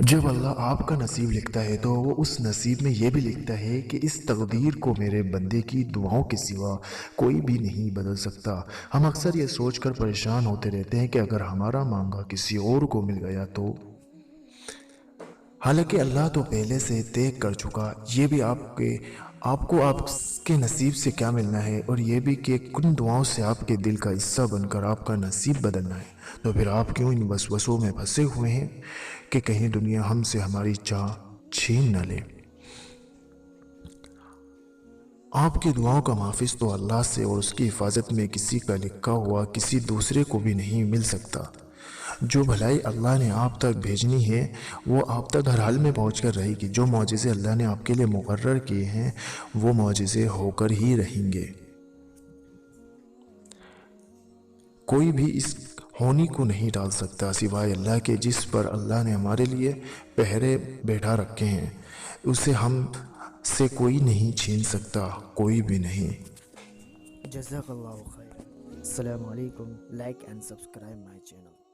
جب اللہ آپ کا نصیب لکھتا ہے تو وہ اس نصیب میں یہ بھی لکھتا ہے کہ اس تقدیر کو میرے بندے کی دعاؤں کے سوا کوئی بھی نہیں بدل سکتا۔ ہم اکثر یہ سوچ کر پریشان ہوتے رہتے ہیں کہ اگر ہمارا مانگا کسی اور کو مل گیا تو، حالانکہ اللہ تو پہلے سے طے کر چکا، یہ بھی آپ کو آپ کے نصیب سے کیا ملنا ہے، اور یہ بھی کہ کن دعاؤں سے آپ کے دل کا حصہ بن کر آپ کا نصیب بدلنا ہے۔ تو پھر آپ کیوں ان وسوسوں میں پھنسے ہوئے ہیں کہ کہیں دنیا ہم سے ہماری چاہ چھین نہ لے؟ آپ کی دعاؤں کا محافظ تو اللہ سے اور اس کی حفاظت میں کسی کا لکھا ہوا کسی دوسرے کو بھی نہیں مل سکتا۔ جو بھلائی اللہ نے آپ تک بھیجنی ہے وہ آپ تک ہر حال میں پہنچ کر رہے گی۔ جو معجزے اللہ نے آپ کے لیے مقرر کیے ہیں وہ معجزے ہو کر ہی رہیں گے۔ کوئی بھی اس ہونی کو نہیں ڈال سکتا سوائے اللہ کے، جس پر اللہ نے ہمارے لیے پہرے بیٹھا رکھے ہیں۔ اسے ہم سے کوئی نہیں چھین سکتا، کوئی بھی نہیں۔ جزاک اللہ خیر۔ السلام علیکم، like and subscribe my channel.